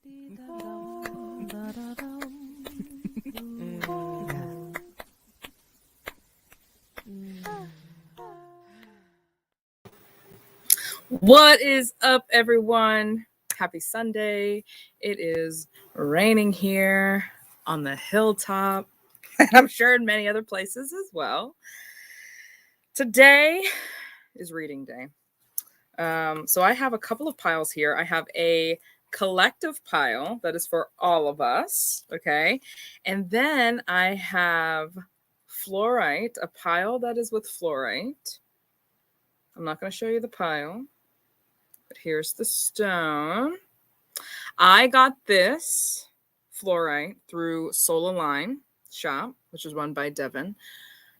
What is up, everyone? Happy Sunday. It is raining here on the hilltop, and I'm sure in many other places as well. Today is reading day. So I have a couple of piles here. I have a collective pile that is for all of us, okay? And then I have fluorite, a pile that is with fluorite. I'm not going to show you the pile, but here's the stone. I got this fluorite through Soul Line shop, which is run by Devin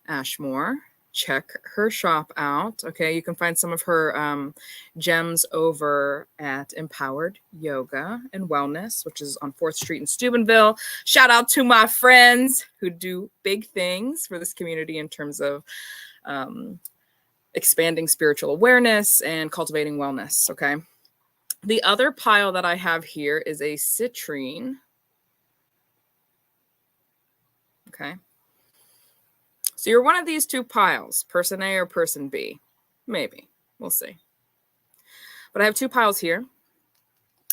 Ashmore. Check her shop out. Okay, you can find some of her gems over at Empowered Yoga and Wellness, which is on 4th Street in Steubenville. Shout out to my friends who do big things for this community in terms of expanding spiritual awareness and cultivating wellness. Okay. The other pile that I have here is a citrine. Okay. So you're one of these two piles, person A or person B. Maybe. We'll see. But I have two piles here.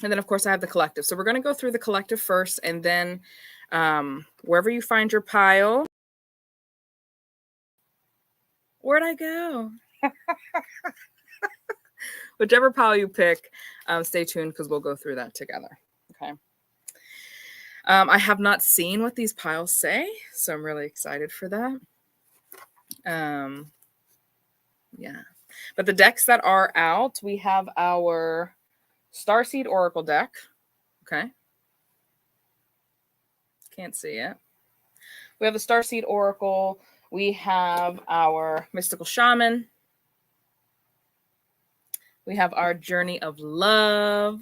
And then, of course, I have the collective. So we're going to go through the collective first. And then wherever you find your pile. Where'd I go? Whichever pile you pick, stay tuned because we'll go through that together. Okay. I have not seen what these piles say, so I'm really excited for that. Yeah. But the decks that are out, we have our Starseed Oracle deck. Okay. Can't see it. We have the Starseed Oracle. We have our Mystical Shaman. We have our Journey of Love.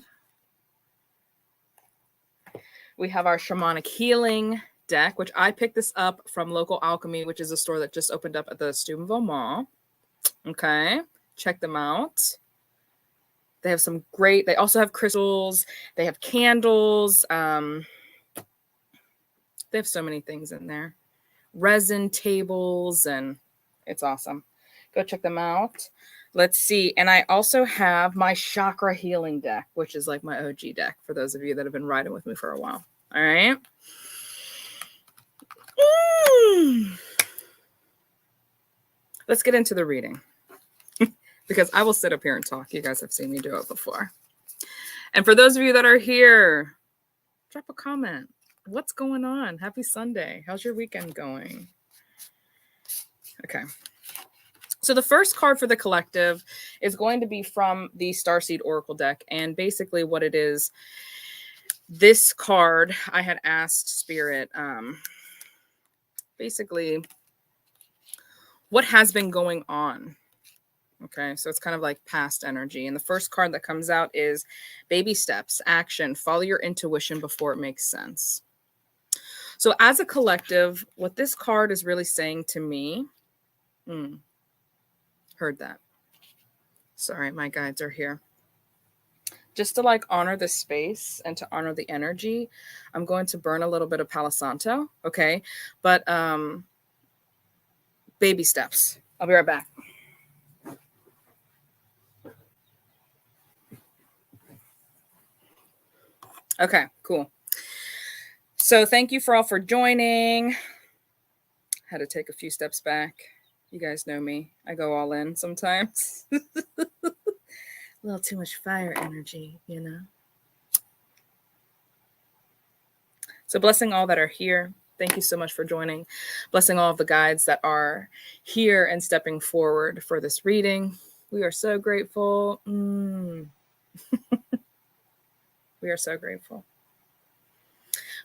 We have our Shamanic Healing deck, which I picked this up from Local Alchemy, which is a store that just opened up at the Steubenville Mall. Okay, check them out. They have some great, they also have crystals. They have candles. They have so many things in there. Resin tables, and it's awesome. Go check them out. Let's see. And I also have my Chakra Healing deck, which is like my OG deck for those of you that have been riding with me for a while. All right. Let's get into the reading because I will sit up here and talk. You guys have seen me do it before. And for those of you that are here, drop a comment. What's going on? Happy Sunday. How's your weekend going? Okay. So the first card for the collective is going to be from the Starseed Oracle deck. And basically what it is, this card, I had asked Spirit, basically, what has been going on? Okay, so it's kind of like past energy. And the first card that comes out is baby steps, action, follow your intuition before it makes sense. So as a collective, what this card is really saying to me, heard that. Sorry, my guides are here. Just to like honor the space and to honor the energy, I'm going to burn a little bit of Palo Santo, okay? But baby steps. I'll be right back. Okay, cool. So thank you for all for joining. Had to take a few steps back. You guys know me. I go all in sometimes. A little too much fire energy, you know. So blessing all that are here. Thank you so much for joining. Blessing all of the guides that are here and stepping forward for this reading. We are so grateful. We are so grateful.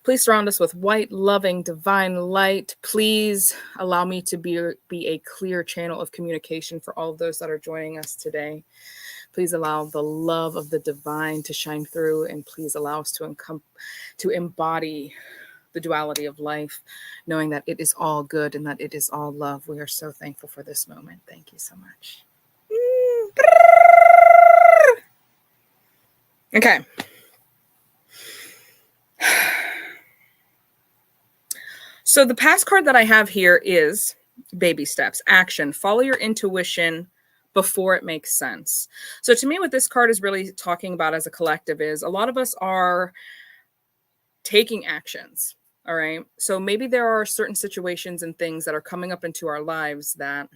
Please surround us with white, loving, divine light. Please allow me to be a clear channel of communication for all of those that are joining us today. Please allow the love of the divine to shine through, and please allow us to embody the duality of life, knowing that it is all good and that it is all love. We are so thankful for this moment. Thank you so much. Okay. So the past card that I have here is baby steps, action, follow your intuition before it makes sense. So to me, what this card is really talking about as a collective is a lot of us are taking actions. All right. So maybe there are certain situations and things that are coming up into our lives that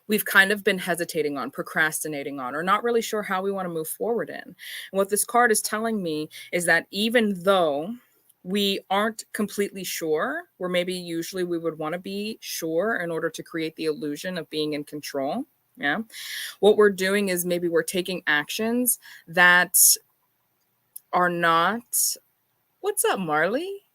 we've kind of been hesitating on, procrastinating on, or not really sure how we want to move forward in. And what this card is telling me is that even though we aren't completely sure, where maybe usually we would want to be sure in order to create the illusion of being in control. Yeah. What we're doing is maybe we're taking actions that are not. What's up, Marley?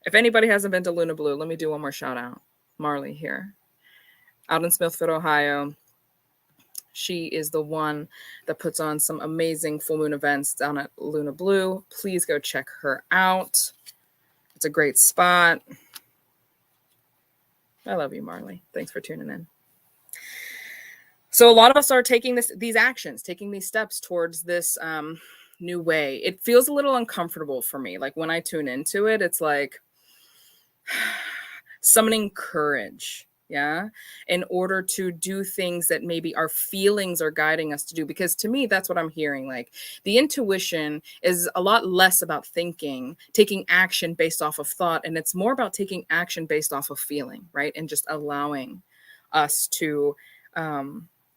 If anybody hasn't been to Luna Blue, let me do one more shout out. Marley here, out in Smithfield, Ohio. She is the one that puts on some amazing full moon events down at Luna Blue. Please go check her out. It's a great spot. I love you, Marley. Thanks for tuning in. So a lot of us are taking these actions, taking these steps towards this new way. It feels a little uncomfortable for me. Like when I tune into it, it's like summoning courage, yeah, in order to do things that maybe our feelings are guiding us to do. Because to me, that's what I'm hearing. Like the intuition is a lot less about thinking, taking action based off of thought, and it's more about taking action based off of feeling, right? And just allowing us to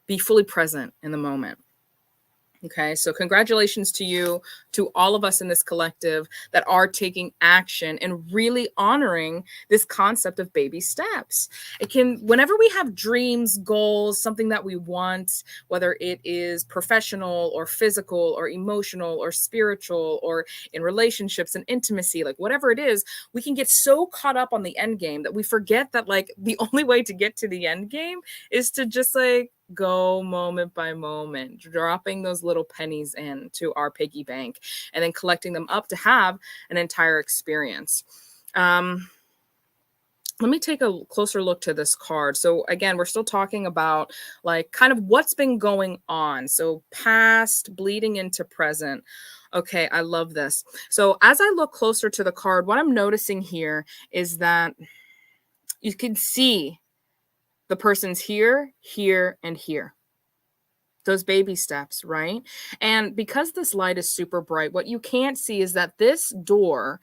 be fully present in the moment. Okay, so congratulations to you, to all of us in this collective that are taking action and really honoring this concept of baby steps. It can, whenever we have dreams, goals, something that we want, whether it is professional or physical or emotional or spiritual or in relationships and intimacy, like whatever it is, we can get so caught up on the end game that we forget that like the only way to get to the end game is to just like go moment by moment, dropping those little pennies into our piggy bank and then collecting them up to have an entire experience. Let me take a closer look to this card. So again, we're still talking about like kind of what's been going on. So past bleeding into present. Okay, I love this. So as I look closer to the card, what I'm noticing here is that you can see the person's here, here, and here. Those baby steps, right? And because this light is super bright, what you can't see is that this door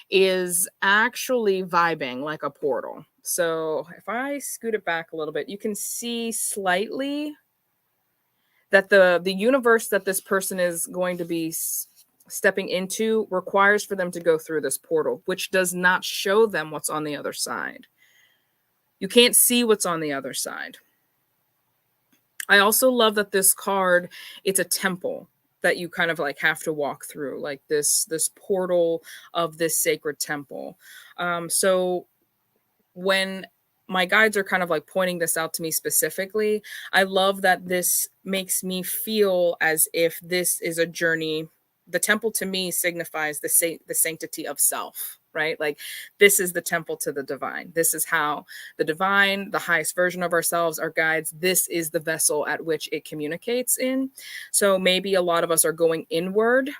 is actually vibing like a portal. So if I scoot it back a little bit, you can see slightly that the universe that this person is going to be stepping into requires for them to go through this portal, which does not show them what's on the other side. You can't see what's on the other side. I also love that this card, it's a temple that you kind of like have to walk through, like this portal of this sacred temple. So when my guides are kind of like pointing this out to me specifically, I love that this makes me feel as if this is a journey. The temple to me signifies the sanctity of self, right? Like this is the temple to the divine. This is how the divine, the highest version of ourselves, our guides, this is the vessel at which it communicates in. So maybe a lot of us are going inward,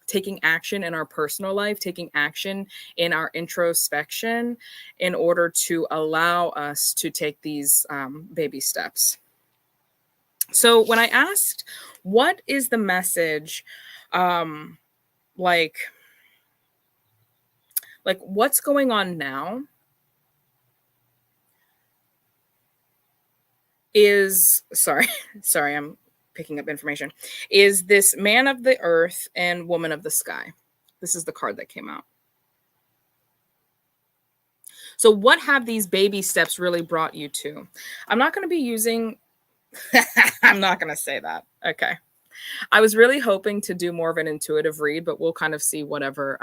taking action in our personal life, taking action in our introspection in order to allow us to take these baby steps. So when I asked, what is the message, like what's going on now, is sorry, I'm picking up information, is this man of the earth and woman of the sky. This is the card that came out. So what have these baby steps really brought you to? I'm not going to be using I'm not going to say that. Okay. I was really hoping to do more of an intuitive read, but we'll kind of see whatever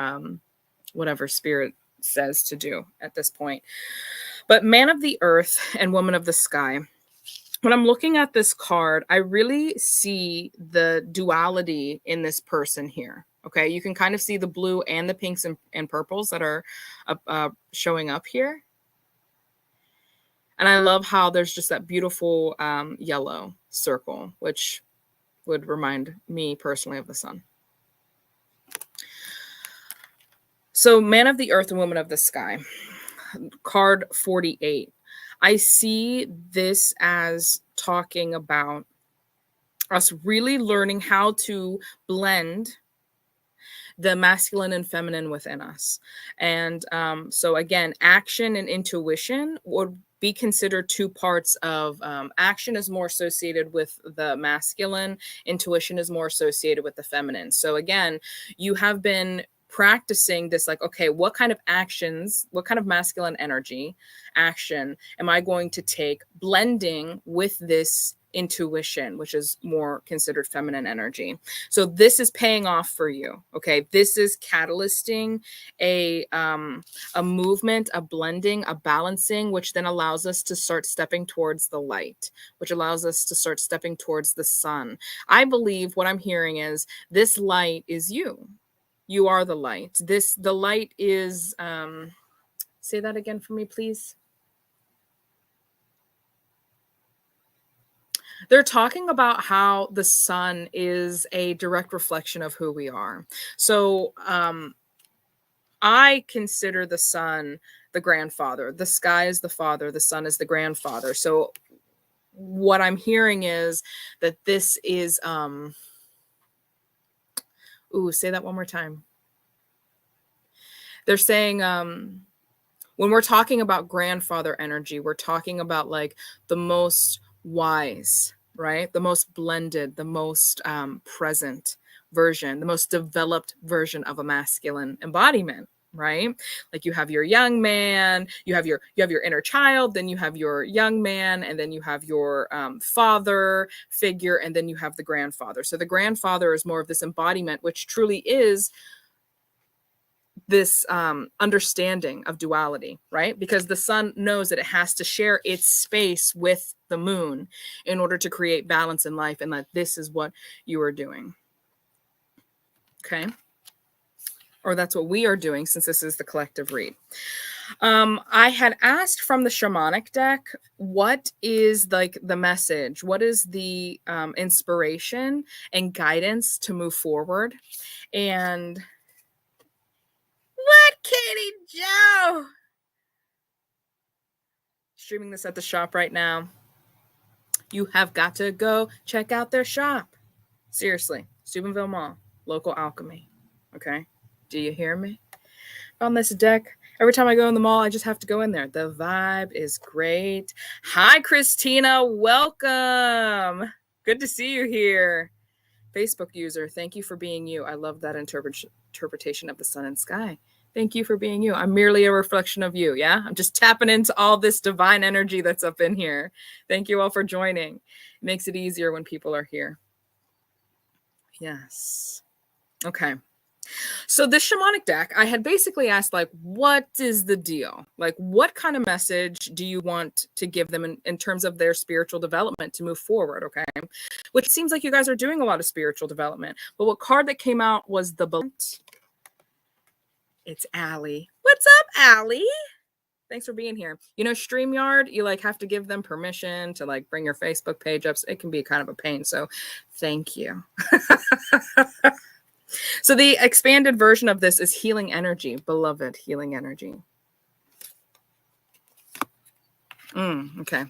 spirit says to do at this point. But man of the earth and woman of the sky. When I'm looking at this card, I really see the duality in this person here. Okay, you can kind of see the blue and the pinks and purples that are showing up here. And I love how there's just that beautiful yellow circle, which would remind me personally of the sun. So man of the earth and woman of the sky, card 48. I see this as talking about us really learning how to blend the masculine and feminine within us. And so again, action and intuition would be considered two parts of action is more associated with the masculine, intuition is more associated with the feminine. So again, you have been practicing this, like, okay, what kind of actions, what kind of masculine energy action am I going to take blending with this intuition, which is more considered feminine energy. So this is paying off for you. Okay, this is catalyzing a movement, a blending, a balancing, which then allows us to start stepping towards the light, which allows us to start stepping towards the sun. I believe what I'm hearing is this light is you. You are the light. The light is say that again for me, please. They're talking about how the sun is a direct reflection of who we are. So I consider the sun the grandfather. The sky is the father. The sun is the grandfather. So what I'm hearing is that this is say that one more time. They're saying when we're talking about grandfather energy, we're talking about like the most wise, right? The most blended, the most present version, the most developed version of a masculine embodiment, right? Like you have your young man, you have your inner child, then you have your young man, and then you have your father figure, and then you have the grandfather. So the grandfather is more of this embodiment, which truly is this understanding of duality, right? Because the sun knows that it has to share its space with the moon in order to create balance in life, and that this is what you are doing. Okay. Or that's what we are doing, since this is the collective read. I had asked from the Shamanic Deck, what is like the message? What is the inspiration and guidance to move forward? And what, Katie Joe? Streaming this at the shop right now. You have got to go check out their shop. Seriously, Steubenville Mall, local alchemy. Okay, do you hear me? On this deck, every time I go in the mall, I just have to go in there. The vibe is great. Hi, Christina. Welcome. Good to see you here. Facebook user, thank you for being you. I love that interpretation of the sun and sky. Thank you for being you. I'm merely a reflection of you. Yeah, I'm just tapping into all this divine energy that's up in here. Thank you all for joining. It makes it easier when people are here. Yes. Okay. So this Shamanic Deck, I had basically asked, like, what is the deal? Like, what kind of message do you want to give them in terms of their spiritual development to move forward? Okay. Which seems like you guys are doing a lot of spiritual development. But what card that came out was the Beloved. It's Allie. What's up, Allie? Thanks for being here. You know, StreamYard, you like have to give them permission to like bring your Facebook page up. So it can be kind of a pain. So thank you. So the expanded version of this is healing energy, beloved healing energy. Okay.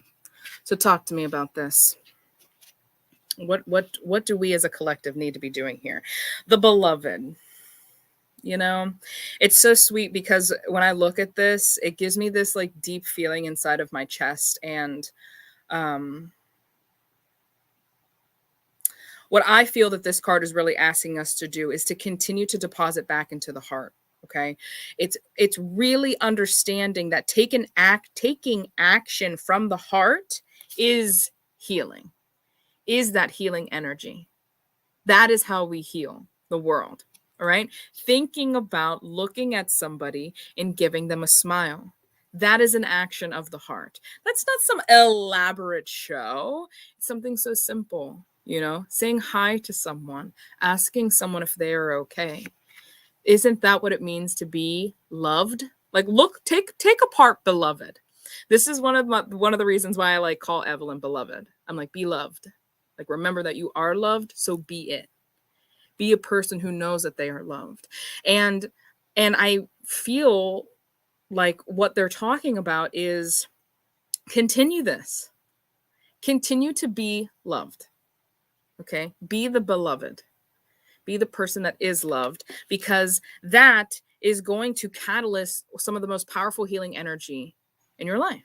So talk to me about this. What do we as a collective need to be doing here? The beloved. You know, it's so sweet because when I look at this, it gives me this like deep feeling inside of my chest. And what I feel that this card is really asking us to do is to continue to deposit back into the heart. Okay. It's really understanding that taking action from the heart is healing, is that healing energy. That is how we heal the world. All right. Thinking about looking at somebody and giving them a smile. That is an action of the heart. That's not some elaborate show. It's something so simple, you know, saying hi to someone, asking someone if they are okay. Isn't that what it means to be loved? Like, look, take apart beloved. This is one of the reasons why I like call Evelyn beloved. I'm like, be loved. Like, remember that you are loved. So be it. Be a person who knows that they are loved. And And I feel like what they're talking about is continue this. Continue to be loved. Okay? Be the beloved. Be the person that is loved, because that is going to catalyst some of the most powerful healing energy in your life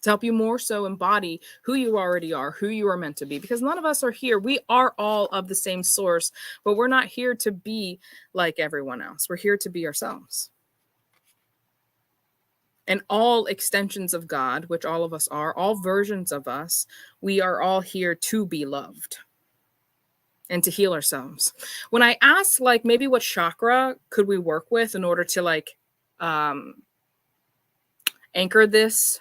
to help you more so embody who you already are, who you are meant to be. Because none of us are here. We are all of the same source, but we're not here to be like everyone else. We're here to be ourselves. And all extensions of God, which all of us are, all versions of us, we are all here to be loved and to heal ourselves. When I asked, like, maybe what chakra could we work with in order to, like, anchor this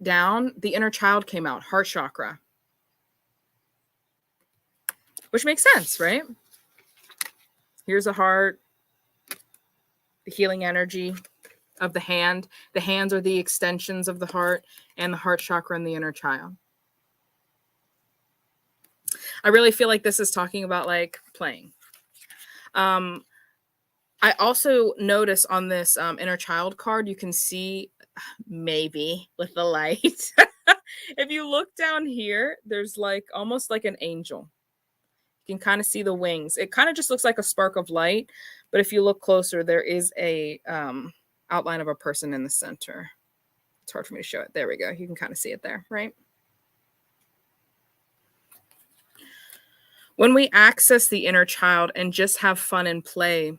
down, the inner child came out, heart chakra, which makes sense, right? Here's a heart, the healing energy of the hand. The hands are the extensions of the heart, and the heart chakra and the inner child. I really feel like this is talking about, like, playing. I also notice on this inner child card, you can see, maybe with the light, if you look down here, there's like almost like an angel. You can kind of see the wings. It kind of just looks like a spark of light, but if you look closer, there is a outline of a person in the center. It's hard for me to show it. There we go. You can kind of see it there, right? When we access the inner child and just have fun and play,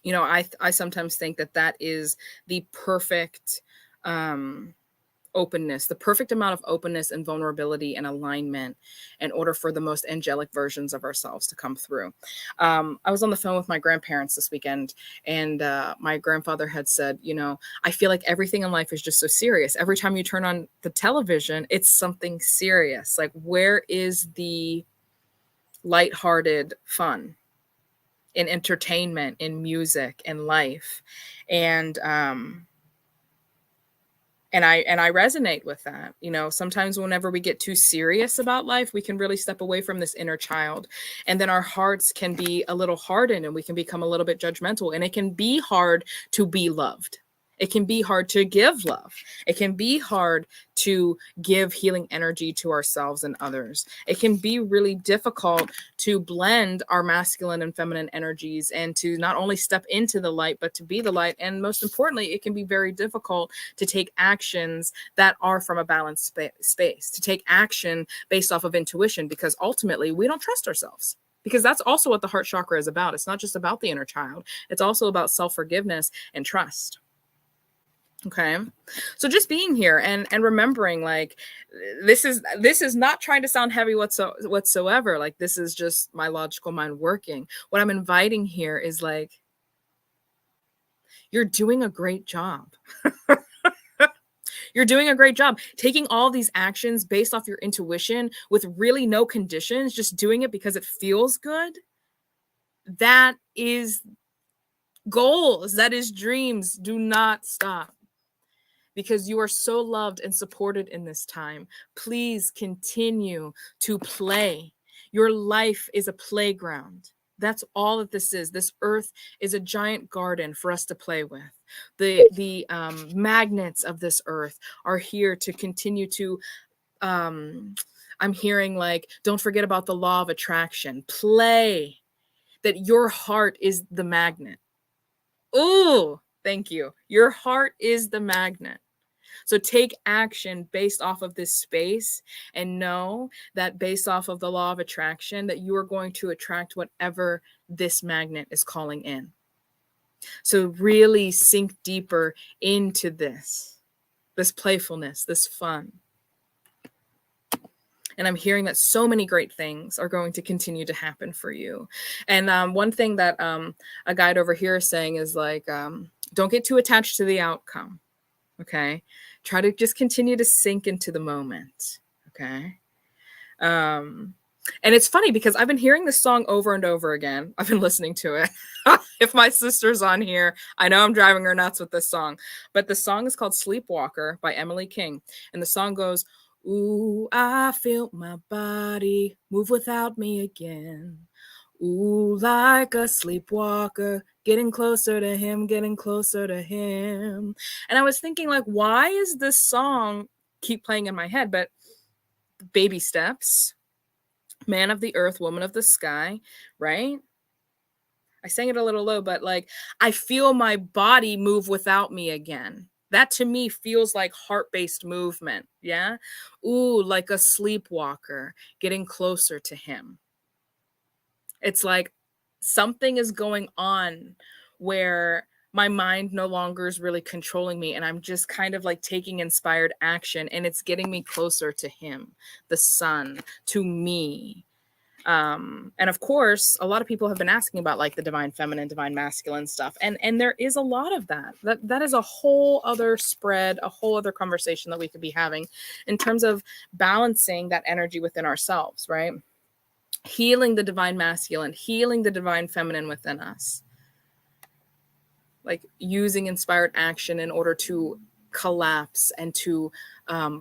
you know, I sometimes think that that is the perfect openness, the perfect amount of openness and vulnerability and alignment in order for the most angelic versions of ourselves to come through. I was on the phone with my grandparents this weekend, and my grandfather had said, you know, I feel like everything in life is just so serious. Every time you turn on the television, it's something serious. Like, where is the lighthearted fun in entertainment, in music, in life? And I resonate with that. You know, sometimes whenever we get too serious about life, we can really step away from this inner child, and then our hearts can be a little hardened, and we can become a little bit judgmental, and it can be hard to be loved. It can be hard to give love. It can be hard to give healing energy to ourselves and others. It can be really difficult to blend our masculine and feminine energies and to not only step into the light, but to be the light. And most importantly, it can be very difficult to take actions that are from a balanced space, to take action based off of intuition, because ultimately we don't trust ourselves. Because that's also what the heart chakra is about. It's not just about the inner child. It's also about self-forgiveness and trust. Okay. So just being here and remembering, like, this is not trying to sound heavy whatsoever. Like, this is just my logical mind working. What I'm inviting here is, like, you're doing a great job. You're doing a great job taking all these actions based off your intuition with really no conditions, just doing it because it feels good. That is goals. That is dreams. Do not stop, because you are so loved and supported in this time. Please continue to play. Your life is a playground. That's all that this is. This earth is a giant garden for us to play with. The magnets of this earth are here to continue to, I'm hearing, like, don't forget about the law of attraction. Play. That your heart is the magnet. Ooh, thank you. Your heart is the magnet. So take action based off of this space, and know that based off of the law of attraction, that you are going to attract whatever this magnet is calling in. So really sink deeper into this playfulness, this fun. And I'm hearing that so many great things are going to continue to happen for you. And one thing that a guide over here is saying is, like, don't get too attached to the outcome. Okay. Try to just continue to sink into the moment. Okay. And it's funny because I've been hearing this song over and over again. I've been listening to it. If my sister's on here, I know I'm driving her nuts with this song, but the song is called Sleepwalker by Emily King. And the song goes, ooh, I feel my body move without me again. Ooh, like a sleepwalker, getting closer to him, getting closer to him. And I was thinking, like, why is this song keep playing in my head? But baby steps, man of the earth, woman of the sky, right? I sang it a little low, but like, I feel my body move without me again. That to me feels like heart-based movement. Yeah. Ooh, like a sleepwalker getting closer to him. It's like something is going on where my mind no longer is really controlling me, and I'm just kind of like taking inspired action, and it's getting me closer to him, the sun, to me. And of course, a lot of people have been asking about like the divine feminine, divine masculine stuff, and there is a lot of that is a whole other spread, a whole other conversation that we could be having in terms of balancing that energy within ourselves, right? Healing the divine masculine, healing the divine feminine within us, like using inspired action in order to collapse and to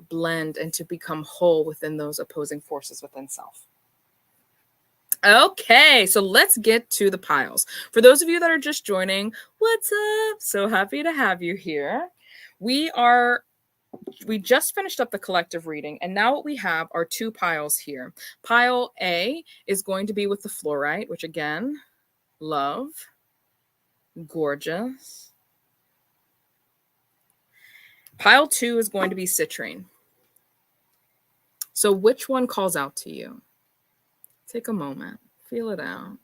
blend and to become whole within those opposing forces within self. Okay, so let's get to the piles. For those of you that are just joining, what's up? So happy to have you here. We just finished up the collective reading, and now what we have are two piles here. Pile A is going to be with the fluorite, which again, love, gorgeous. Pile 2 is going to be citrine. So which one calls out to you? Take a moment, feel it out.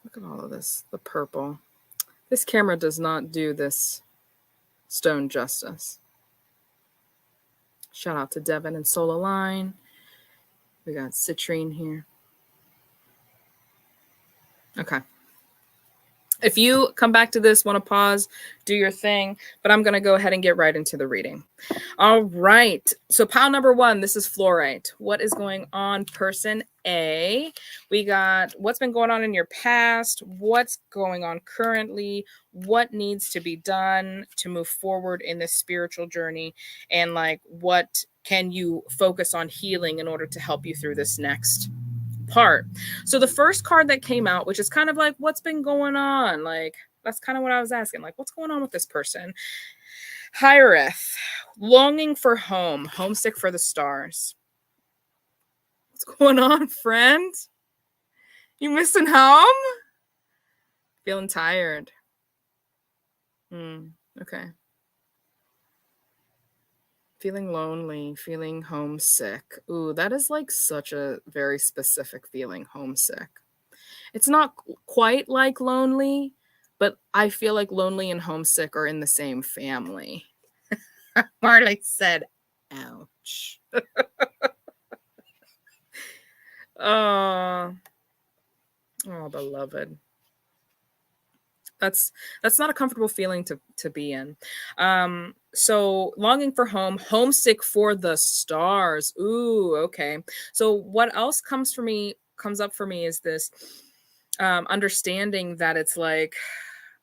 Look at all of this, the purple. This camera does not do this stone justice. Shout out to Devin and Solar Line. We got citrine here. Okay. If you come back to this, want to pause, do your thing, but I'm going to go ahead and get right into the reading. All right. So pile number 1, this is fluorite. What is going on, person A? We got what's been going on in your past, what's going on currently, what needs to be done to move forward in this spiritual journey, and like what can you focus on healing in order to help you through this next part. So the first card that came out, which is kind of like what's been going on, like that's kind of what I was asking, like what's going on with this person. Hyreth, longing for home, homesick for the stars. What's going on, friend? You missing home? Feeling tired. Okay. Feeling lonely, feeling homesick. Ooh, that is like such a very specific feeling, homesick. It's not quite like lonely, but I feel like lonely and homesick are in the same family. Marley said, ouch. Oh, beloved. That's not a comfortable feeling to be in. So longing for home, homesick for the stars. Ooh, okay. So what else comes up for me is this understanding that it's like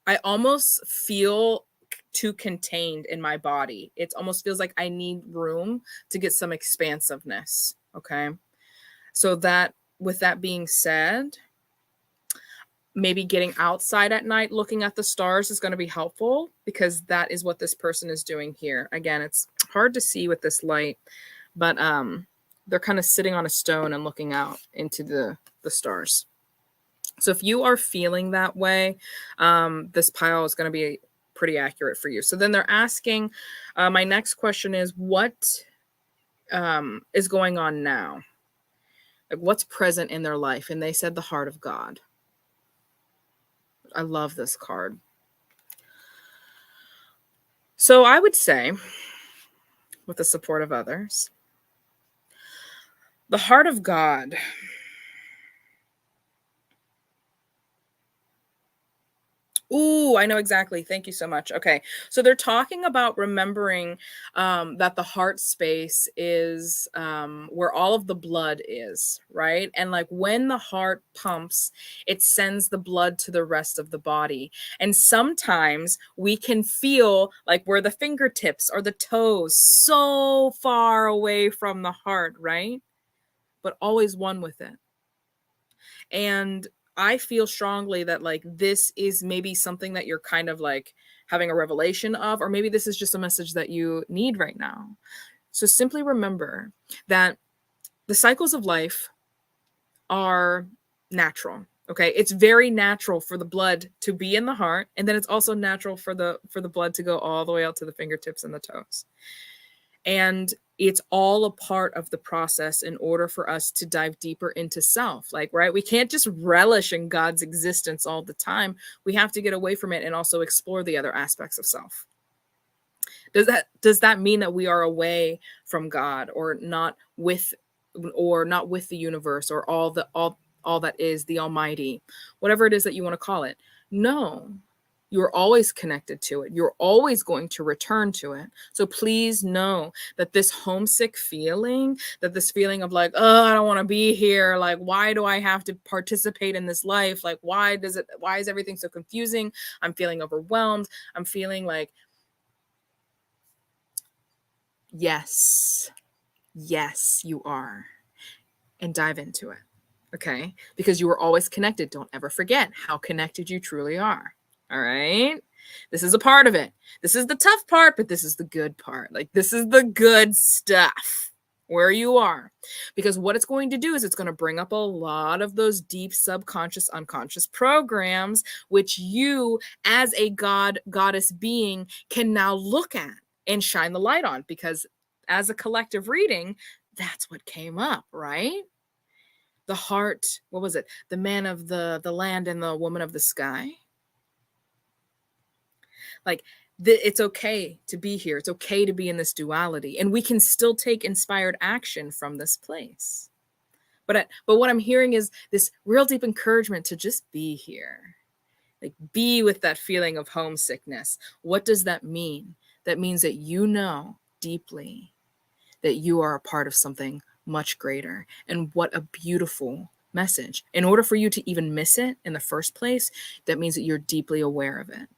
I almost feel too contained in my body. It almost feels like I need room to get some expansiveness. Okay. So that, with that being said, maybe getting outside at night, looking at the stars is going to be helpful, because that is what this person is doing here. Again, it's hard to see with this light, but they're kind of sitting on a stone and looking out into the stars. So if you are feeling that way, this pile is going to be pretty accurate for you. So then they're asking, my next question is, what is going on now? Like, what's present in their life? And they said the heart of God. I love this card. So I would say, with the support of others, the heart of God. Ooh, I know exactly. Thank you so much. Okay. So they're talking about remembering that the heart space is where all of the blood is, right? And like when the heart pumps, it sends the blood to the rest of the body. And sometimes we can feel like we're the fingertips or the toes so far away from the heart, right? But always one with it. And I feel strongly that like this is maybe something that you're kind of like having a revelation of, or maybe this is just a message that you need right now. So simply remember that the cycles of life are natural. Okay, it's very natural for the blood to be in the heart, and then it's also natural for the blood to go all the way out to the fingertips and the toes. And it's all a part of the process in order for us to dive deeper into self. Like, right, we can't just relish in God's existence all the time. We have to get away from it and also explore the other aspects of self. Does that mean that we are away from God, or not with the universe, or all that is the Almighty, whatever it is that you want to call it? No, you're always connected to it. You're always going to return to it. So please know that this homesick feeling, that this feeling of like, oh, I don't want to be here. Like, why do I have to participate in this life? Like, why is everything so confusing? I'm feeling overwhelmed. I'm feeling like, yes, you are. And dive into it. Okay? Because you are always connected. Don't ever forget how connected you truly are. All right? This is a part of it. This is the tough part, but this is the good part. Like, this is the good stuff where you are. Because what it's going to do is it's going to bring up a lot of those deep subconscious, unconscious programs, which you as a goddess being can now look at and shine the light on. Because as a collective reading, that's what came up, right? The heart, what was it? The man of the land and the woman of the sky. Like, it's okay to be here. It's okay to be in this duality. And we can still take inspired action from this place. But what I'm hearing is this real deep encouragement to just be here. Like, be with that feeling of homesickness. What does that mean? That means that you know deeply that you are a part of something much greater. And what a beautiful message. In order for you to even miss it in the first place, that means that you're deeply aware of it.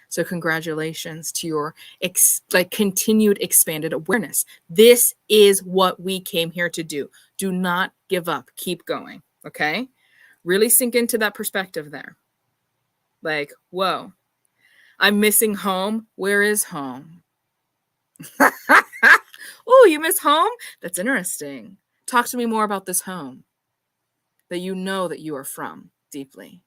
So congratulations to your continued expanded awareness. This is what we came here to do. Do not give up. Keep going. Okay? Really sink into that perspective there. Like, whoa, I'm missing home. Where is home? Oh, you miss home? That's interesting. Talk to me more about this home that you know that you are from deeply.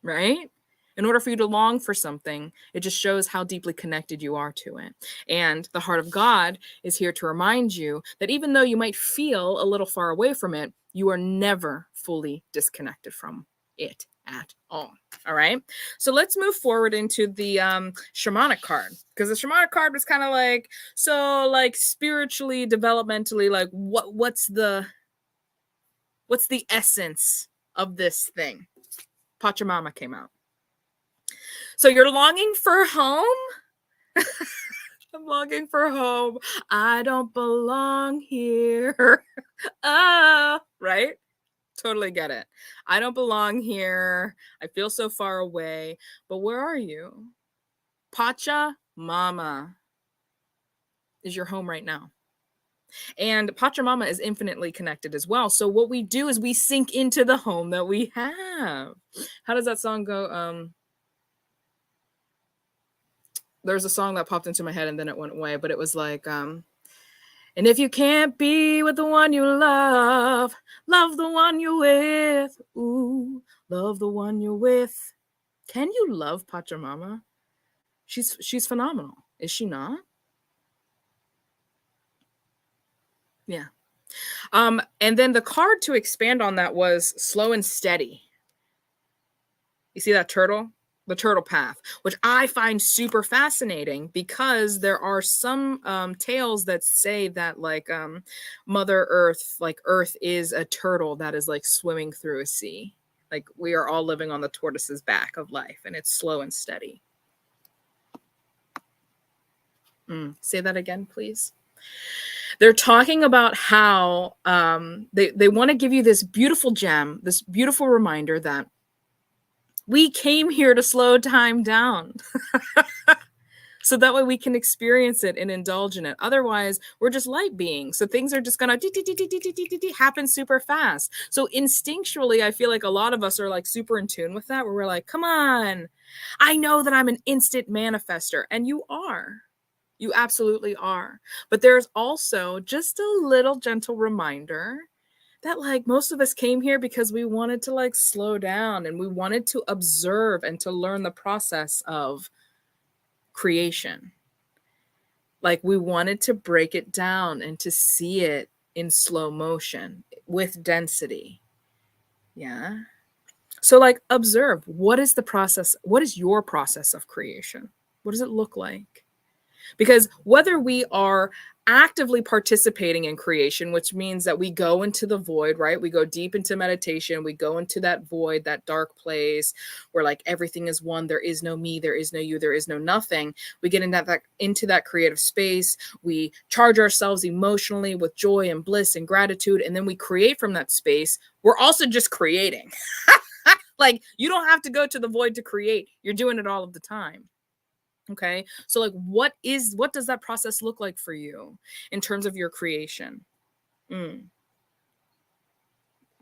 Right? In order for you to long for something, it just shows how deeply connected you are to it. And the heart of God is here to remind you that even though you might feel a little far away from it, you are never fully disconnected from it at all. All right. So let's move forward into the shamanic card, because the shamanic card was kind of like, so like spiritually, developmentally, like what's the essence of this thing? Pachamama came out. So you're longing for home? I'm longing for home. I don't belong here. Right? Totally get it. I don't belong here. I feel so far away. But where are you? Pachamama is your home right now. And Pachamama is infinitely connected as well. So what we do is we sink into the home that we have. How does that song go? There's a song that popped into my head and then it went away, but it was like, and if you can't be with the one you love, love the one you're with. Ooh, love the one you're with. Can you love Pachamama? She's phenomenal. Is she not? Yeah. And then the card to expand on that was slow and steady. You see that turtle? The turtle path, which I find super fascinating because there are some tales that say that like Mother Earth, like Earth is a turtle that is like swimming through a sea. Like we are all living on the tortoise's back of life, and it's slow and steady. Say that again, please. They're talking about how they want to give you this beautiful gem, this beautiful reminder that we came here to slow time down. So that way we can experience it and indulge in it. Otherwise, we're just light beings. So things are just going to happen super fast. So instinctually, I feel like a lot of us are like super in tune with that, where we're like, come on, I know that I'm an instant manifester. And you are. You absolutely are. But there's also just a little gentle reminder that like most of us came here because we wanted to like slow down and we wanted to observe and to learn the process of creation. Like we wanted to break it down and to see it in slow motion with density. Yeah. So like observe, what is the process? What is your process of creation? What does it look like? Because whether we are actively participating in creation, which means that we go into the void, right? We go deep into meditation. We go into that void, that dark place where like everything is one. There is no me, there is no you, there is no nothing. We get into that creative space. We charge ourselves emotionally with joy and bliss and gratitude. And then we create from that space. We're also just creating. Like you don't have to go to the void to create. You're doing it all of the time. Okay. So like what does that process look like for you in terms of your creation? That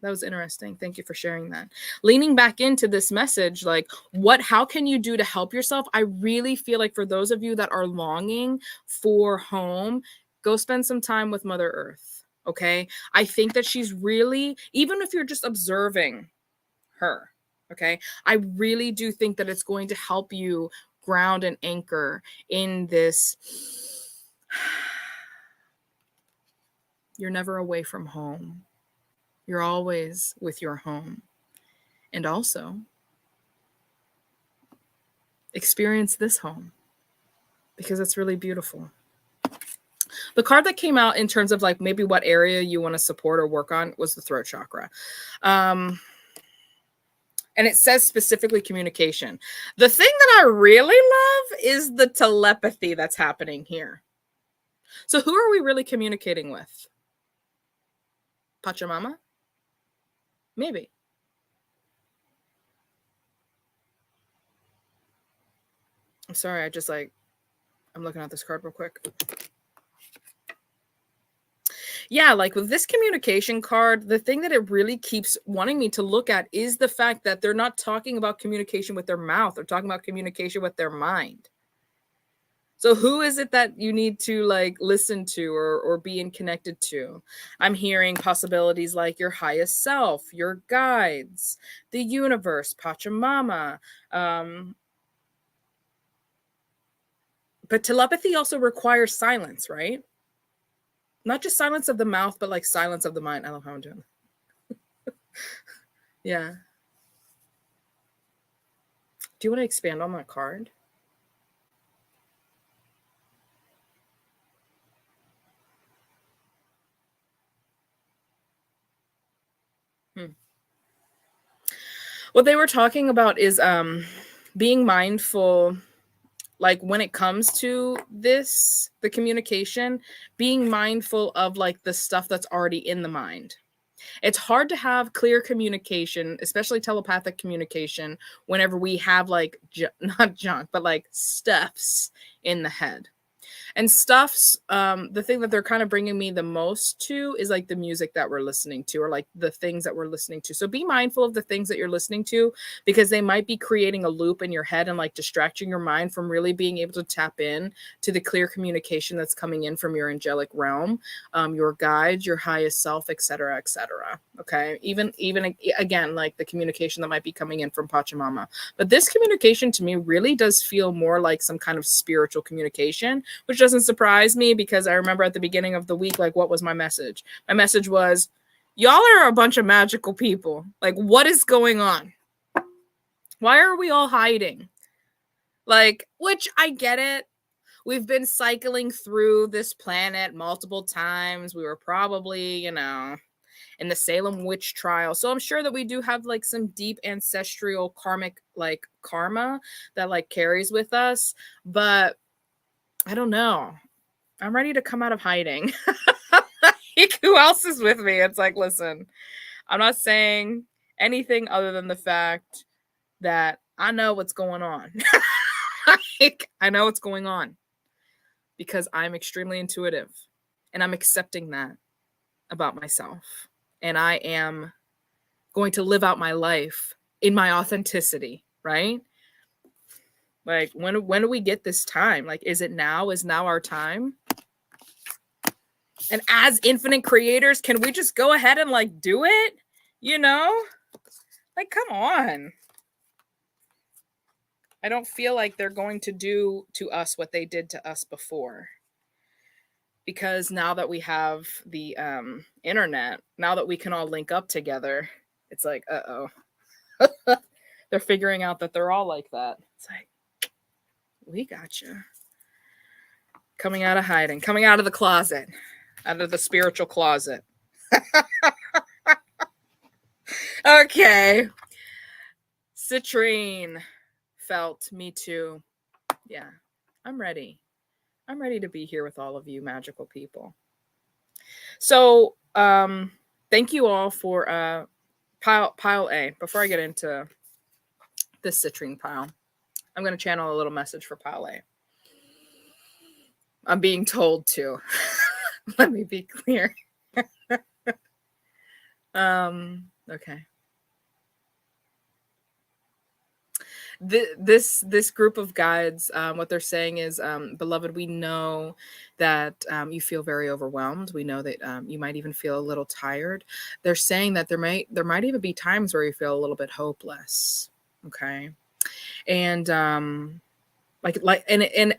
was interesting. Thank you for sharing that. Leaning back into this message, like how can you do to help yourself? I really feel like for those of you that are longing for home, go spend some time with Mother Earth. Okay. I think that she's really, even if you're just observing her, okay, I really do think that it's going to help you ground and anchor in this. You're never away from home. You're always with your home. And also experience this home because it's really beautiful. The card that came out in terms of like maybe what area you want to support or work on was the throat chakra. And it says specifically communication. The thing that I really love is the telepathy that's happening here. So who are we really communicating with? Pachamama? Maybe. I'm sorry, I'm looking at this card real quick. Yeah, like with this communication card, the thing that it really keeps wanting me to look at is the fact that they're not talking about communication with their mouth. They're talking about communication with their mind. So who is it that you need to like listen to or be in connected to? I'm hearing possibilities like your highest self, your guides, the universe, Pachamama. But telepathy also requires silence, right? Not just silence of the mouth, but like silence of the mind. I love how I'm doing it. Yeah. Do you want to expand on that card? What they were talking about is being mindful, like when it comes to the communication, being mindful of like the stuff that's already in the mind. It's hard to have clear communication, especially telepathic communication, whenever we have like not junk, but like stuffs in the head. And stuffs, the thing that they're kind of bringing me the most to is like the music that we're listening to, or like the things that we're listening to. So be mindful of the things that you're listening to, because they might be creating a loop in your head and like distracting your mind from really being able to tap in to the clear communication that's coming in from your angelic realm, your guides, your highest self, etc., etc. Okay, even again, like the communication that might be coming in from Pachamama. But this communication to me really does feel more like some kind of spiritual communication, which doesn't surprise me, because I remember at the beginning of the week, like, what was my message? My message was, y'all are a bunch of magical people. Like, what is going on? Why are we all hiding? Like, which I get it. We've been cycling through this planet multiple times. We were probably, in the Salem witch trial. So I'm sure that we do have like some deep ancestral karmic like karma that like carries with us. But I don't know. I'm ready to come out of hiding. Like, who else is with me? It's like, listen, I'm not saying anything other than the fact that I know what's going on. Like, I know what's going on. because I'm extremely intuitive and I'm accepting that about myself. And I am going to live out my life in my authenticity, right? Like when do we get this time? Like, is it now? Is now our time? And as infinite creators, can we just go ahead and like do it? You know? Like, come on. I don't feel like they're going to do to us what they did to us before. Because now that we have the internet, now that we can all link up together, it's like, uh-oh. They're figuring out that they're all like that. It's like, we got you. Coming out of hiding, coming out of the closet, out of the spiritual closet. Okay. Citrine felt me too. Yeah, I'm ready. I'm ready to be here with all of you magical people. So, thank you all for pile A. Before I get into this citrine pile, I'm going to channel a little message for pile A. I'm being told to. Let me be clear. Okay. This group of guides, what they're saying is, beloved, we know that you feel very overwhelmed. We know that you might even feel a little tired. They're saying that there might even be times where you feel a little bit hopeless. Okay. And and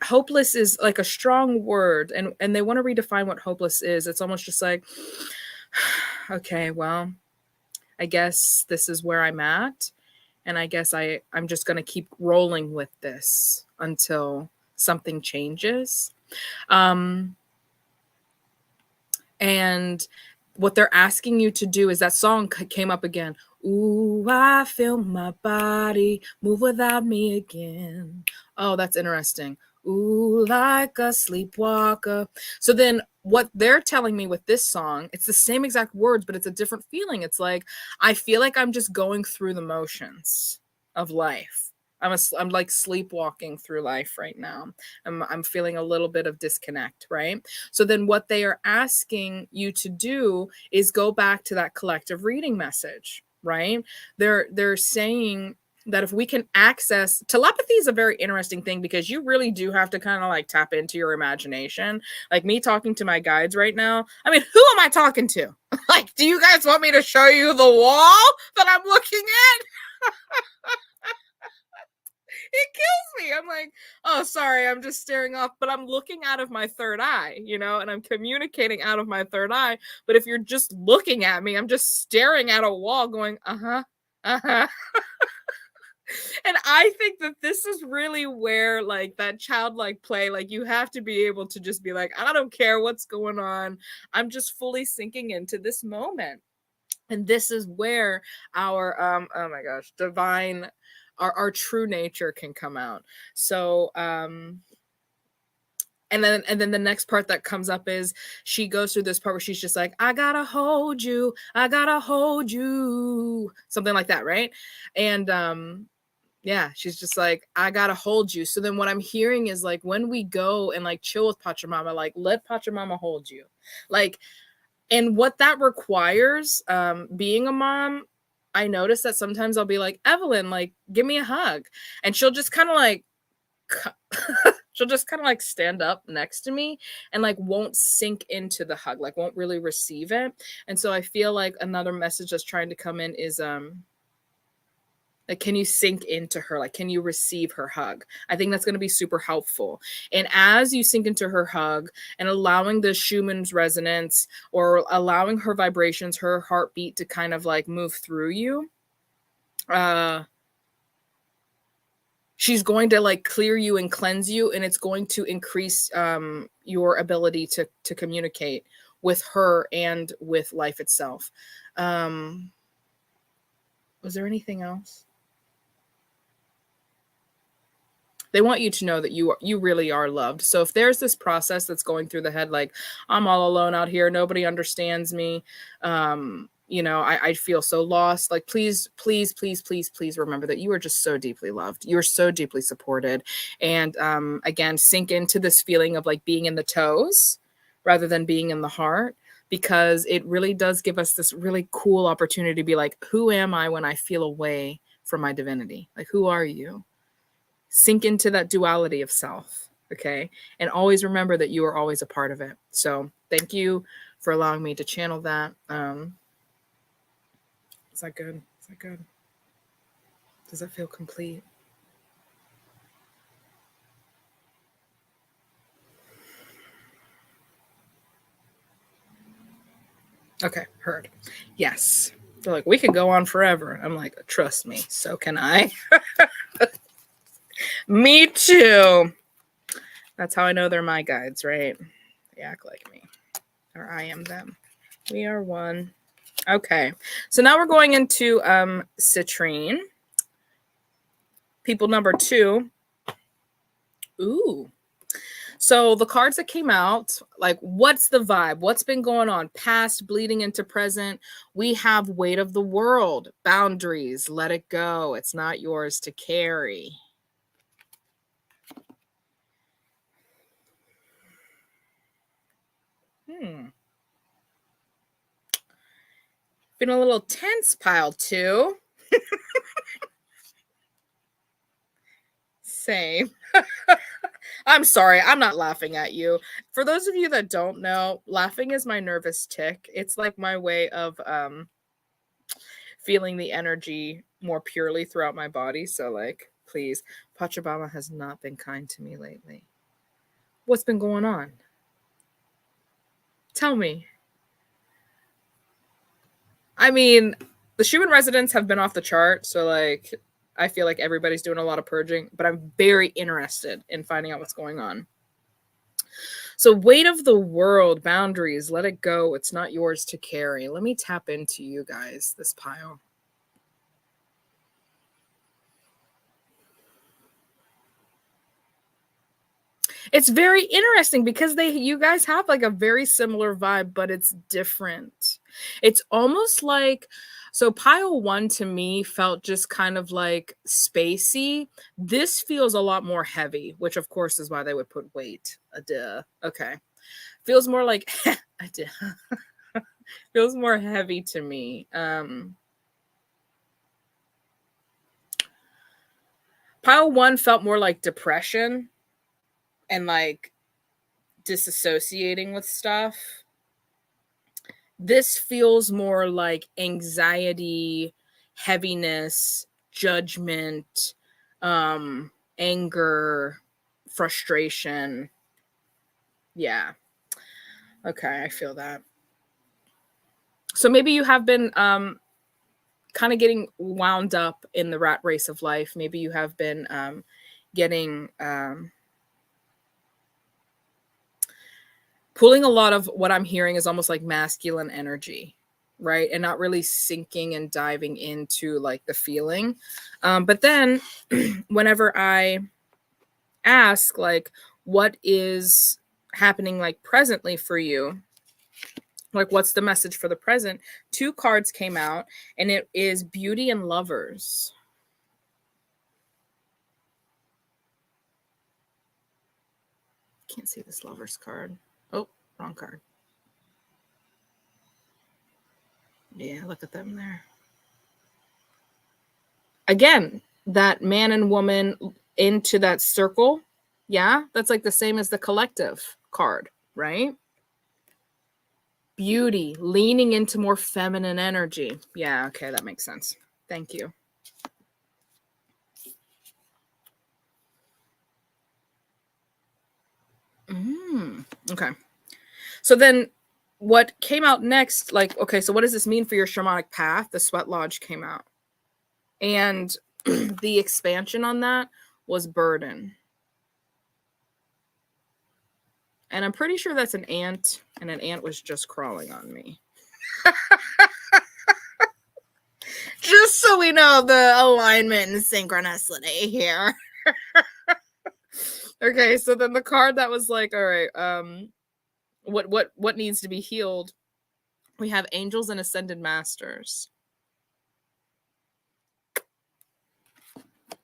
hopeless is like a strong word, and they want to redefine what hopeless is. It's almost just like, okay, well, I guess this is where I'm at, and I guess I'm just going to keep rolling with this until something changes. And what they're asking you to do is, that song came up again. Ooh, I feel my body move without me again. Oh, that's interesting. Ooh, like a sleepwalker. So then what they're telling me with this song, it's the same exact words, but it's a different feeling. It's like, I feel like I'm just going through the motions of life. I'm like sleepwalking through life right now. I'm feeling a little bit of disconnect, right? So then what they are asking you to do is go back to that collective reading message, right? They're saying that if we can access telepathy, is a very interesting thing, because you really do have to kind of like tap into your imagination. Like me talking to my guides right now. I mean, who am I talking to? Like, do you guys want me to show you the wall that I'm looking at? It kills me. I'm like, oh, sorry, I'm just staring off, but I'm looking out of my third eye, and I'm communicating out of my third eye. But if you're just looking at me, I'm just staring at a wall going, uh-huh, uh-huh. And I think that this is really where like that childlike play, like you have to be able to just be like, I don't care what's going on. I'm just fully sinking into this moment. And this is where our, oh my gosh, divine, our true nature can come out. So, and then the next part that comes up is she goes through this part where she's just like, I gotta hold you, something like that, right? And yeah, she's just like, I gotta hold you. So then what I'm hearing is like, when we go and like chill with Pachamama, like let Pachamama hold you, like, and what that requires, being a mom, I notice that sometimes I'll be like, Evelyn, like, give me a hug. And she'll just kind of like, stand up next to me and like won't sink into the hug, like won't really receive it. And so I feel like another message that's trying to come in is, like, can you sink into her? Like, can you receive her hug? I think that's going to be super helpful. And as you sink into her hug and allowing the Schumann's resonance, or allowing her vibrations, her heartbeat to kind of like move through you, she's going to like clear you and cleanse you. And it's going to increase your ability to communicate with her and with life itself. Was there anything else? They want you to know that you really are loved. So if there's this process that's going through the head, like, I'm all alone out here, nobody understands me, you know, I feel so lost. Like, please, please, please, please, please remember that you are just so deeply loved. You are so deeply supported. And again, sink into this feeling of like being in the toes rather than being in the heart, because it really does give us this really cool opportunity to be like, who am I when I feel away from my divinity? Like, who are you? Sink into that duality of self. Okay. And always remember that you are always a part of it. So thank you for allowing me to channel that. Is that good? Is that good? Does that feel complete? Okay, heard. Yes. They're like, we could go on forever. I'm like, trust me, so can I. Me too. That's how I know they're my guides, right? They act like me, or I am them. We are one. Okay, so now we're going into Citrine. People number 2. Ooh. So the cards that came out, like, what's the vibe? What's been going on? Past bleeding into present. We have weight of the world, boundaries, let it go. It's not yours to carry. Been a little tense, pile 2. Same. I'm sorry. I'm not laughing at you. For those of you that don't know, laughing is my nervous tick. It's like my way of feeling the energy more purely throughout my body. So, like, please, Pachamama has not been kind to me lately. What's been going on? Tell me. I mean, the Schumann residents have been off the chart. So, like, I feel like everybody's doing a lot of purging, but I'm very interested in finding out what's going on. So, weight of the world, boundaries, let it go. It's not yours to carry. Let me tap into you guys, this pile. It's very interesting because you guys have like a very similar vibe, but it's different. It's almost like, so pile 1 to me felt just kind of like spacey. This feels a lot more heavy, which of course is why they would put weight. Duh. Okay. Feels more like feels more heavy to me. Pile 1 felt more like depression and like disassociating with stuff. This feels more like anxiety, heaviness, judgment, anger, frustration. Yeah. Okay, I feel that. So maybe you have been kind of getting wound up in the rat race of life. Maybe you have been getting pulling a lot of what I'm hearing is almost like masculine energy, right? And not really sinking and diving into like the feeling. But then whenever I ask, like, what is happening like presently for you? Like, what's the message for the present? 2 cards came out, and it is beauty and lovers. Can't see this lovers card. Oh, wrong card. Yeah, look at them there. Again, that man and woman into that circle. Yeah, that's like the same as the collective card, right? Beauty, leaning into more feminine energy. Yeah, okay, that makes sense. Thank you. Okay. So then what came out next, like, okay, so what does this mean for your shamanic path? The Sweat Lodge came out. And the expansion on that was burden. And I'm pretty sure that's an ant, and an ant was just crawling on me. Just so we know the alignment and synchronicity here. Okay, so then the card that was like, all right, what needs to be healed We have angels and ascended masters.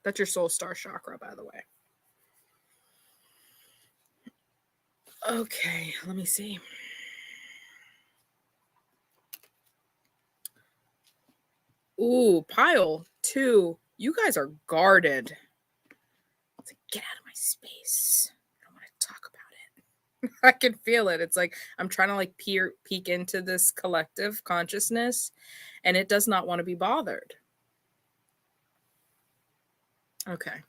That's your soul star chakra, by the way. Okay, let me see. Ooh, pile 2. You guys are guarded. It's like, get out of my space. I don't want to talk about it. I can feel it. It's like I'm trying to like peek into this collective consciousness, and it does not want to be bothered. Okay.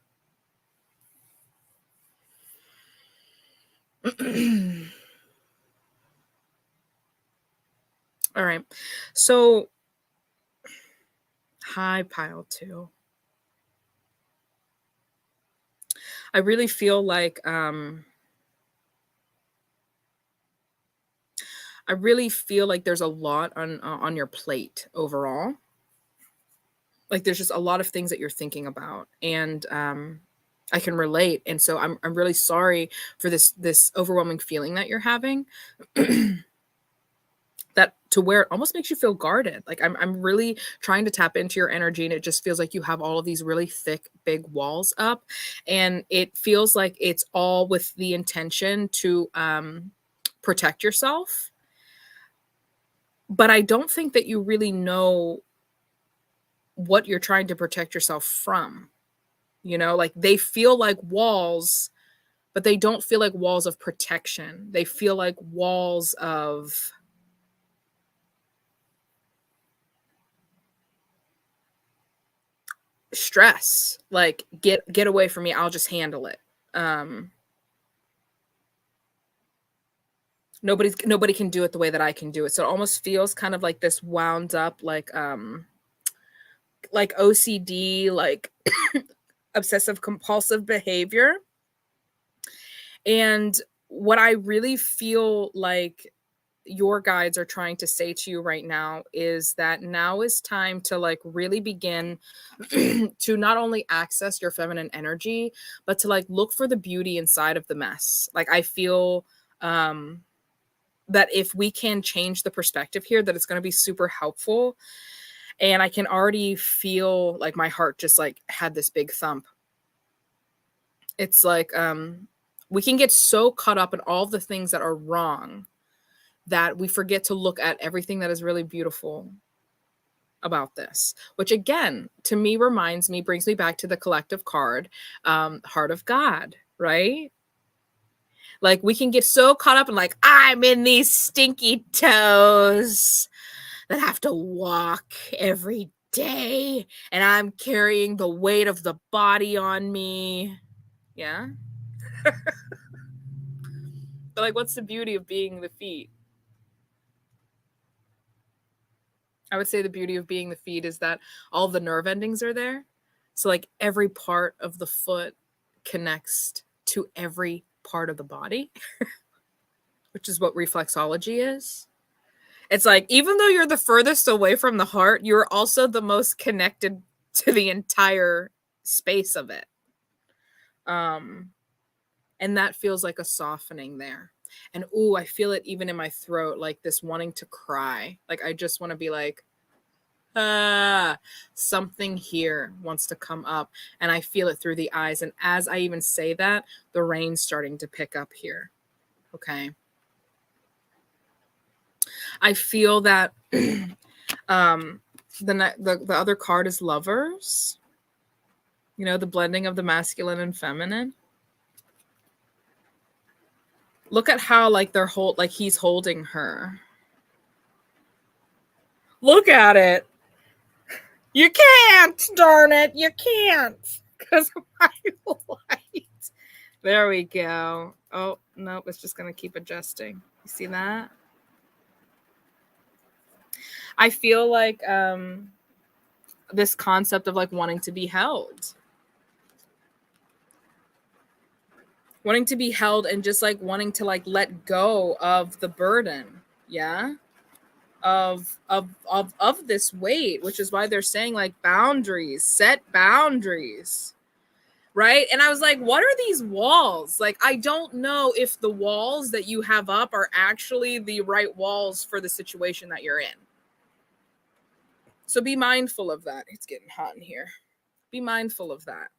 All right. So, hi, pile 2. I really feel like there's a lot on your plate overall. Like there's just a lot of things that you're thinking about, and I can relate. And so I'm really sorry for this overwhelming feeling that you're having. That to where it almost makes you feel guarded. Like I'm really trying to tap into your energy, and it just feels like you have all of these really thick, big walls up, and it feels like it's all with the intention to protect yourself. But I don't think that you really know what you're trying to protect yourself from. You know, like they feel like walls, but they don't feel like walls of protection. They feel like walls of stress. Like get away from me. I'll just handle it. Nobody can do it the way that I can do it. So it almost feels kind of like this wound up like OCD, like obsessive compulsive behavior. And what I really feel like your guides are trying to say to you right now is that now is time to like really begin to not only access your feminine energy, but to like look for the beauty inside of the mess. Like I feel that if we can change the perspective here, that it's going to be super helpful. And I can already feel like my heart just like had this big thump. It's like we can get so caught up in all the things that are wrong that we forget to look at everything that is really beautiful about this, which again, to me brings me back to the collective card, Heart of God, right? Like we can get so caught up in like, I'm in these stinky toes that have to walk every day and I'm carrying the weight of the body on me. Yeah. But like, what's the beauty of being the feet? I would say the beauty of being the feet is that all the nerve endings are there. So like every part of the foot connects to every part of the body, which is what reflexology is. It's like, even though you're the furthest away from the heart, you're also the most connected to the entire space of it. And that feels like a softening there. And ooh, I feel it even in my throat, like this wanting to cry. Like I just want to be like, something here wants to come up, and I feel it through the eyes. And as I even say that, the rain's starting to pick up here. Okay. I feel that the other card is Lovers. You know, the blending of the masculine and feminine. Look at how like he's holding her. Look at it. You can't, darn it. You can't. Because of my light. There we go. Oh, no, it's just going to keep adjusting. You see that? I feel like this concept of like wanting to be held. Wanting to be held and just like wanting to like let go of the burden. Yeah. Of this weight, which is why they're saying like boundaries, set boundaries. right? And I was like, what are these walls? Like, I don't know if the walls that you have up are actually the right walls for the situation that you're in. So be mindful of that. It's getting hot in here. Be mindful of that.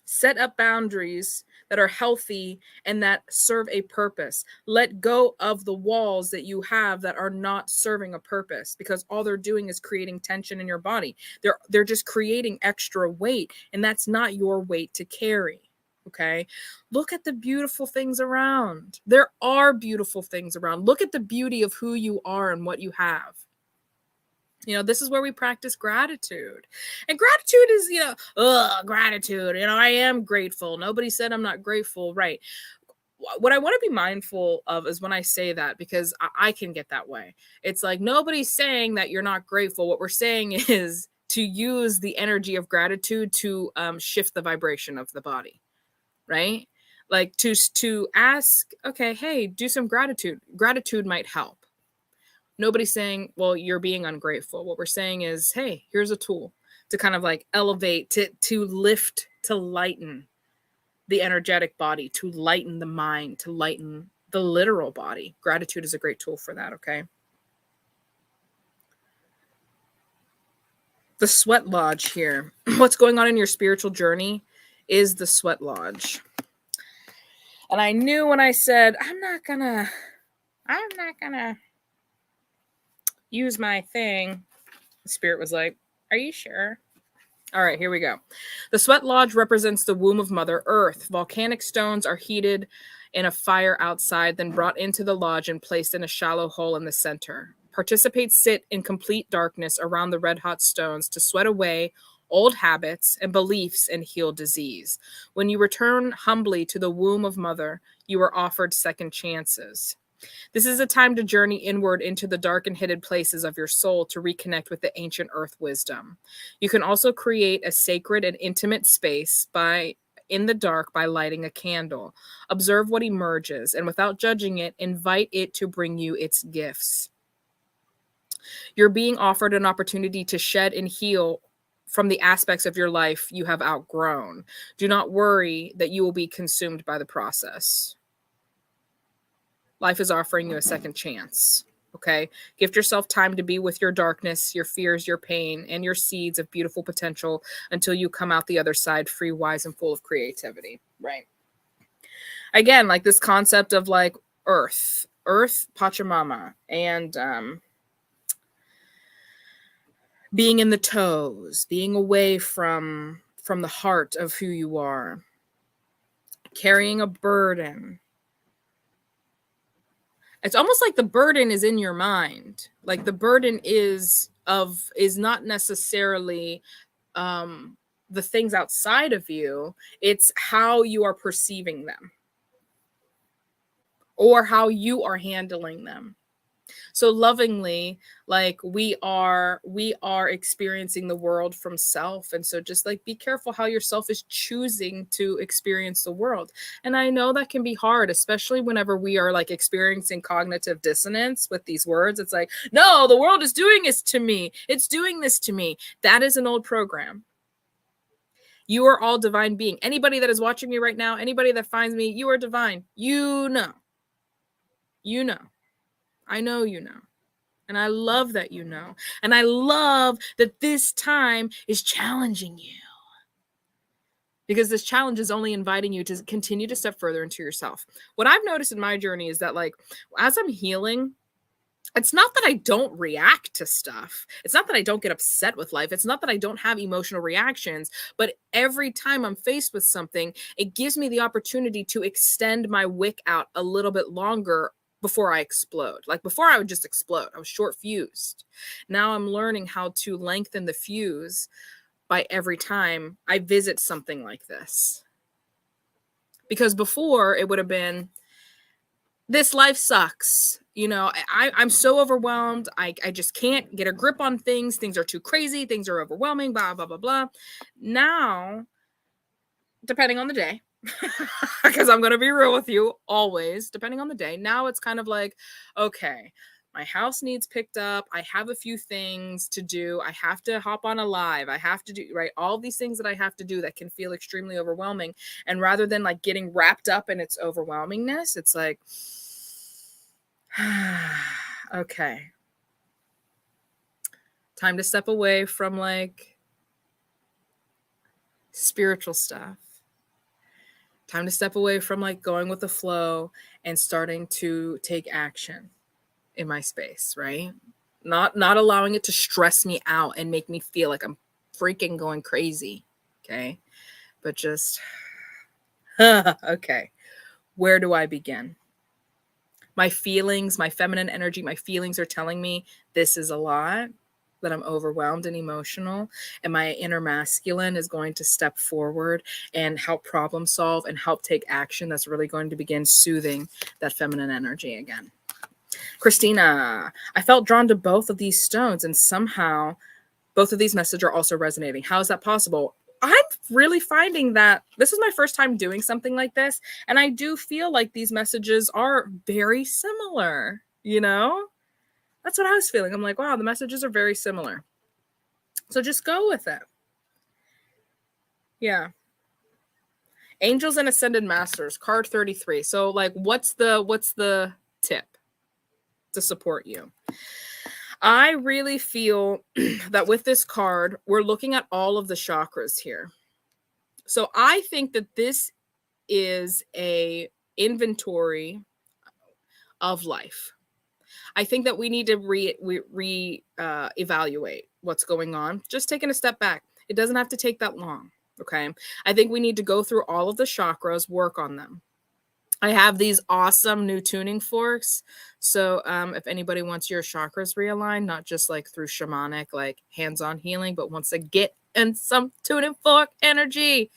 Set up boundaries that are healthy and that serve a purpose. Let go of the walls that you have that are not serving a purpose, because all they're doing is creating tension in your body. They're just creating extra weight, and that's not your weight to carry. Okay. Look at the beautiful things around. There are beautiful things around. Look at the beauty of who you are and what you have. This is where we practice gratitude. And gratitude is, gratitude. I am grateful. Nobody said I'm not grateful. Right. What I want to be mindful of is when I say that, because I can get that way. It's like nobody's saying that you're not grateful. What we're saying is to use the energy of gratitude to shift the vibration of the body. Right. Like to ask, okay, hey, do some gratitude. Gratitude might help. Nobody's saying, well, you're being ungrateful. What we're saying is, hey, here's a tool to kind of like elevate, to lift, to lighten the energetic body, to lighten the mind, to lighten the literal body. Gratitude is a great tool for that, okay? The sweat lodge here. What's going on in your spiritual journey is the sweat lodge. And I knew when I said, I'm not gonna use my thing, the spirit was like, are you sure? All right, here we go. The sweat lodge represents the womb of Mother Earth. Volcanic stones are heated in a fire outside, then brought into the lodge and placed in a shallow hole in the center. Participants sit in complete darkness around the red-hot stones to sweat away old habits and beliefs and heal disease. When you return humbly to the womb of Mother, you are offered second chances. This is a time to journey inward into the dark and hidden places of your soul to reconnect with the ancient earth wisdom. You can also create a sacred and intimate space in the dark by lighting a candle. Observe what emerges, and without judging it, invite it to bring you its gifts. You're being offered an opportunity to shed and heal from the aspects of your life you have outgrown. Do not worry that you will be consumed by the process. Life is offering you a second chance, okay? Gift yourself time to be with your darkness, your fears, your pain, and your seeds of beautiful potential until you come out the other side free, wise, and full of creativity, right? Again, like this concept of like earth, Pachamama, and being in the toes, being away from the heart of who you are, carrying a burden. It's almost like the burden is in your mind. Like the burden is not necessarily the things outside of you. It's how you are perceiving them or how you are handling them. So lovingly, like we are experiencing the world from self. And so just like be careful how your self is choosing to experience the world. And I know that can be hard, especially whenever we are like experiencing cognitive dissonance with these words. It's like, no, the world is doing this to me. It's doing this to me. That is an old program. You are all divine being. Anybody that is watching me right now, anybody that finds me, you are divine. You know. I know you know. And I love that you know. And I love that this time is challenging you. Because this challenge is only inviting you to continue to step further into yourself. What I've noticed in my journey is that like as I'm healing, it's not that I don't react to stuff. It's not that I don't get upset with life. It's not that I don't have emotional reactions. But every time I'm faced with something, it gives me the opportunity to extend my wick out a little bit longer before I explode. Like before I would just explode. I was short fused. Now I'm learning how to lengthen the fuse by every time I visit something like this. Because before it would have been, this life sucks. I'm so overwhelmed. I just can't get a grip on things. Things are too crazy. Things are overwhelming, blah, blah, blah, blah. Now, depending on the day, because I'm going to be real with you always, depending on the day. Now it's kind of like, okay, My house needs picked up. I have a few things to do. I have to hop on a live. I have to do, right? All these things that I have to do that can feel extremely overwhelming. And rather than like getting wrapped up in its overwhelmingness, it's like, okay, time to step away from like spiritual stuff. Time to step away from like going with the flow and starting to take action in my space, right? Not allowing it to stress me out and make me feel like I'm freaking going crazy, okay? But just okay. Where do I begin? My feelings, my feminine energy, my feelings are telling me this is a lot, that I'm overwhelmed and emotional, and my inner masculine is going to step forward and help problem solve and help take action that's really going to begin soothing that feminine energy again. Christina, I felt drawn to both of these stones, and somehow both of these messages are also resonating. How is that possible? I'm really finding that this is my first time doing something like this, and I do feel like these messages are very similar, you know? That's what I was feeling. I'm like, wow, the messages are very similar. So just go with it. Yeah. Angels and Ascended Masters, card 33. So like what's the tip to support you? I really feel that with this card, we're looking at all of the chakras here. So I think that this is a inventory of life. I think that we need to evaluate what's going on. Just taking a step back. It doesn't have to take that long. Okay. I think we need to go through all of the chakras, work on them. I have these awesome new tuning forks. So if anybody wants your chakras realigned, not just like through shamanic, like hands-on healing, but wants to get in some tuning fork energy,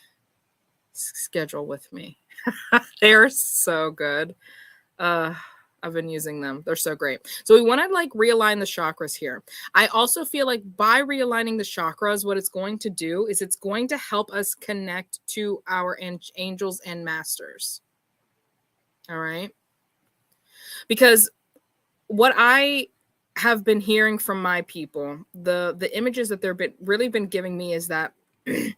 schedule with me. They're so good. I've been using them. They're so great. So we want to like realign the chakras here. I also feel like by realigning the chakras, what it's going to do is it's going to help us connect to our angels and masters. All right. Because what I have been hearing from my people, the images that they've really been giving me is that the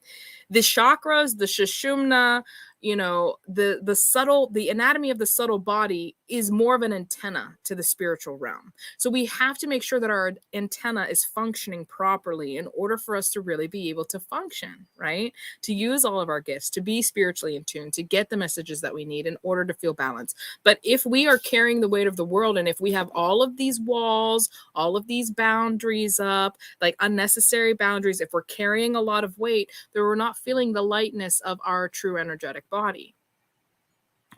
chakras, the sushumna, you know, the anatomy of the subtle body is more of an antenna to the spiritual realm. So we have to make sure that our antenna is functioning properly in order for us to really be able to function, right? To use all of our gifts, to be spiritually in tune, to get the messages that we need in order to feel balanced. But if we are carrying the weight of the world, and if we have all of these walls, all of these boundaries up, like unnecessary boundaries, if we're carrying a lot of weight, then we're not feeling the lightness of our true energetic body,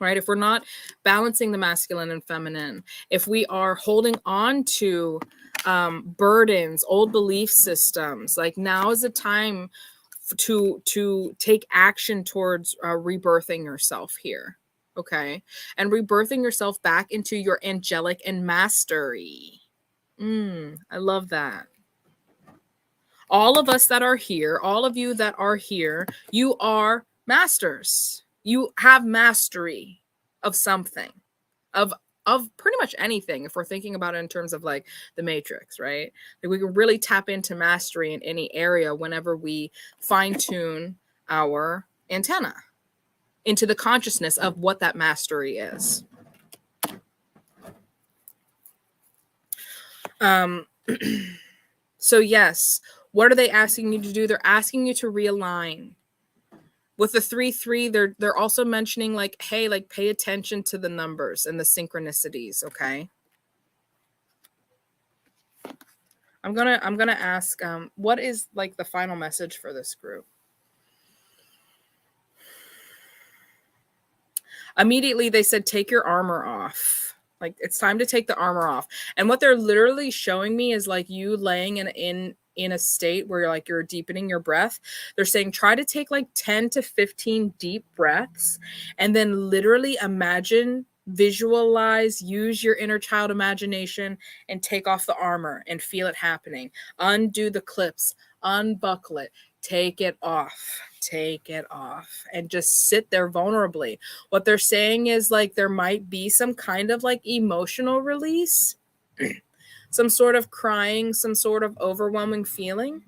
right? If we're not balancing the masculine and feminine, if we are holding on to burdens, old belief systems, like now is the time to take action towards rebirthing yourself here, okay? And rebirthing yourself back into your angelic and mastery. I love that. All of us that are here, all of you that are here, you are masters. You have mastery of something, of pretty much anything. If we're thinking about it in terms of like the Matrix, right? Like we can really tap into mastery in any area whenever we fine tune our antenna into the consciousness of what that mastery is. So yes, what are they asking you to do? They're asking you to realign. With the 3-3, they're also mentioning like, hey, like pay attention to the numbers and the synchronicities, okay? I'm gonna ask, what is like the final message for this group? Immediately they said, take your armor off. Like it's time to take the armor off. And what they're literally showing me is like you laying in a state where you're deepening your breath. They're saying try to take like 10 to 15 deep breaths and then literally imagine, visualize, use your inner child imagination and take off the armor and feel it happening. Undo the clips, unbuckle it, take it off, and just sit there vulnerably. What they're saying is like there might be some kind of like emotional release some sort of crying, some sort of overwhelming feeling?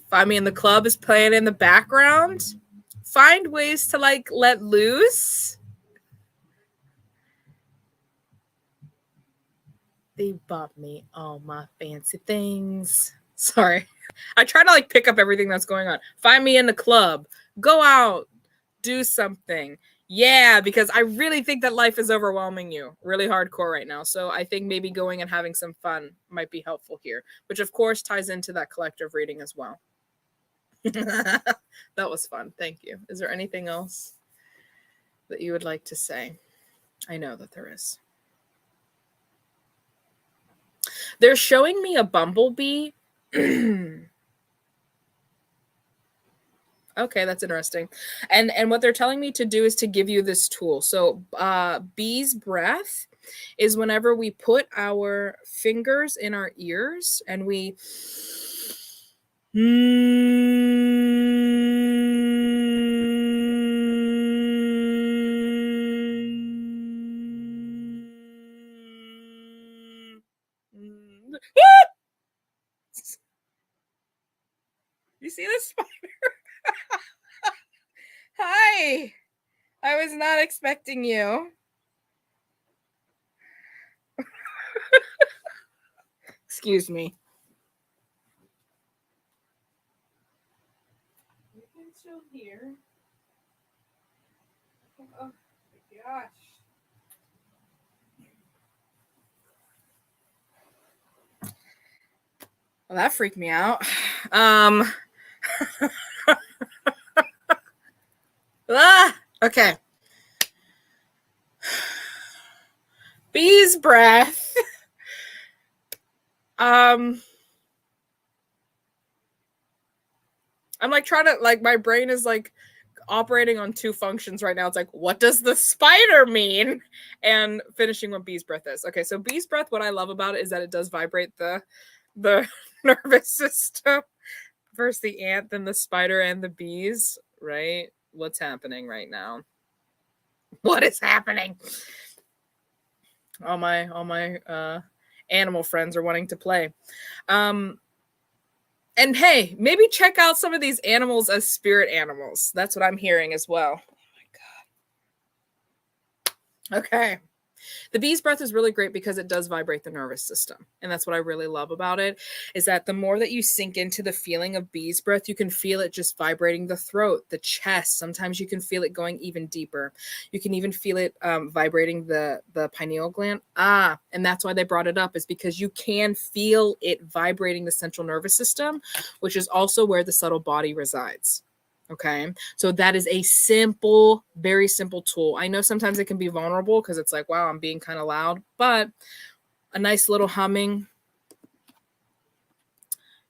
Find Me in the Club is playing in the background. Find ways to like let loose. They bought me all my fancy things. Sorry. I try to like pick up everything that's going on. Find me in the club. Go out. Do something. Yeah, because I really think that life is overwhelming you really hardcore right now. So I think maybe going and having some fun might be helpful here, which of course ties into that collective reading as well. That was fun. Thank you. Is there anything else that you would like to say? I know that there is. They're showing me a bumblebee. Okay, that's interesting. And what they're telling me to do is to give you this tool. So bee's breath is whenever we put our fingers in our ears and we you see this spider? Hi. I was not expecting you. Excuse me. You can still hear. Oh my gosh. Well, that freaked me out. Okay. Bee's breath. I'm like trying to like my brain is like operating on two functions right now. It's like, what does the spider mean? And finishing what bee's breath is. Okay, so bee's breath, what I love about it is that it does vibrate the nervous system. First the ant, then the spider and the bees, right? What's happening right now? What is happening? All my animal friends are wanting to play. And hey, maybe check out some of these animals as spirit animals. That's what I'm hearing as well. Oh my God. Okay. The bee's breath is really great because it does vibrate the nervous system. And that's what I really love about it, is that the more that you sink into the feeling of bee's breath, you can feel it just vibrating the throat, the chest. Sometimes you can feel it going even deeper. You can even feel it vibrating the pineal gland. And that's why they brought it up, is because you can feel it vibrating the central nervous system, which is also where the subtle body resides. Okay, so that is a simple, very simple tool. I know sometimes it can be vulnerable because it's like, wow, I'm being kind of loud, but a nice little humming,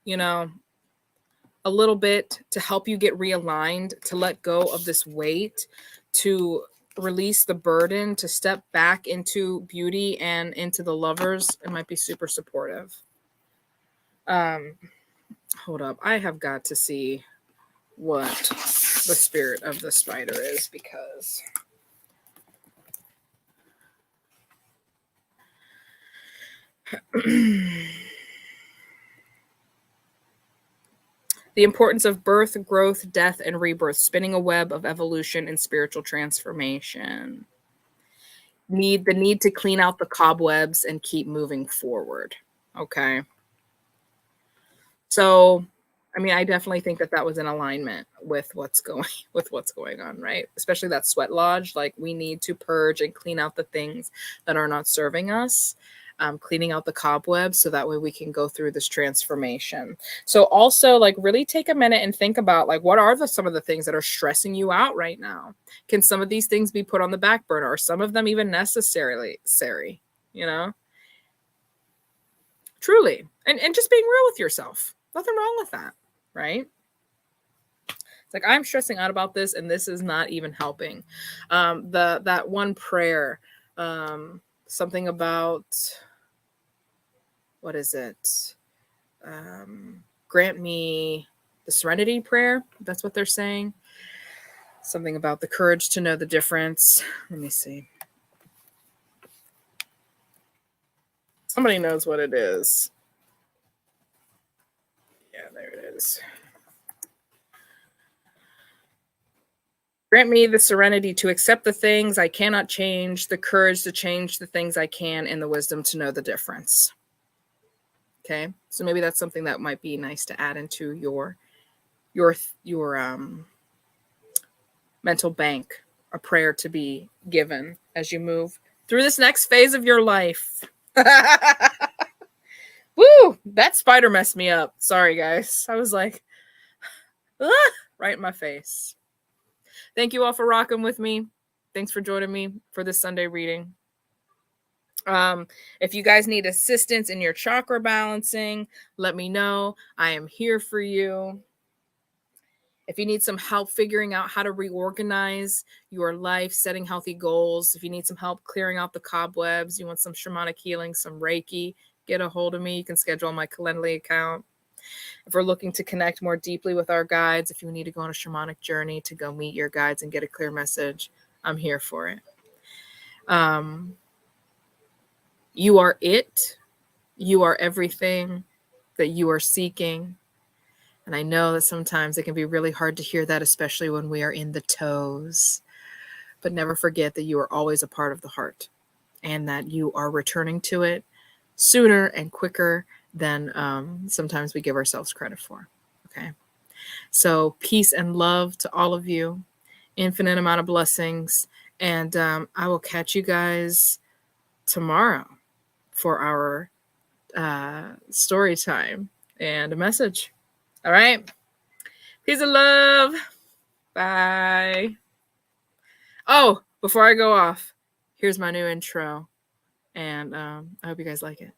you know, a little bit to help you get realigned, to let go of this weight, to release the burden, to step back into beauty and into the lovers. It might be super supportive. Hold up. I have got to see what the spirit of the spider is, because the importance of birth, growth, death, and rebirth, spinning a web of evolution and spiritual transformation. The need to clean out the cobwebs and keep moving forward. Okay. So, I mean, I definitely think that was in alignment with what's going on, right? Especially that sweat lodge. Like, we need to purge and clean out the things that are not serving us, cleaning out the cobwebs, so that way we can go through this transformation. So also, like, really take a minute and think about, like, what are some of the things that are stressing you out right now? Can some of these things be put on the back burner, or some of them even necessary, you know? Truly. And just being real with yourself. Nothing wrong with that, right? It's like, I'm stressing out about this, and this is not even helping. That one prayer, something about, what is it? Grant me the serenity prayer. That's what they're saying. Something about the courage to know the difference. Let me see. Somebody knows what it is. Yeah, there it is. Grant me the serenity to accept the things I cannot change, the courage to change the things I can, and the wisdom to know the difference. Okay, so maybe that's something that might be nice to add into your mental bank, a prayer to be given as you move through this next phase of your life. Woo! That spider messed me up. Sorry, guys. I was like, ah, right in my face. Thank you all for rocking with me. Thanks for joining me for this Sunday reading. If you guys need assistance in your chakra balancing, let me know. I am here for you. If you need some help figuring out how to reorganize your life, setting healthy goals, if you need some help clearing out the cobwebs, you want some shamanic healing, some Reiki, get a hold of me. You can schedule on my Calendly account. If we're looking to connect more deeply with our guides, if you need to go on a shamanic journey to go meet your guides and get a clear message, I'm here for it. You are it. You are everything that you are seeking. And I know that sometimes it can be really hard to hear that, especially when we are in the toes. But never forget that you are always a part of the heart and that you are returning to it sooner and quicker than sometimes we give ourselves credit for. Okay. So peace and love to all of you. Infinite amount of blessings. And I will catch you guys tomorrow for our story time and a message. All right. Peace and love. Bye. Oh, before I go off, here's my new intro. And I hope you guys like it.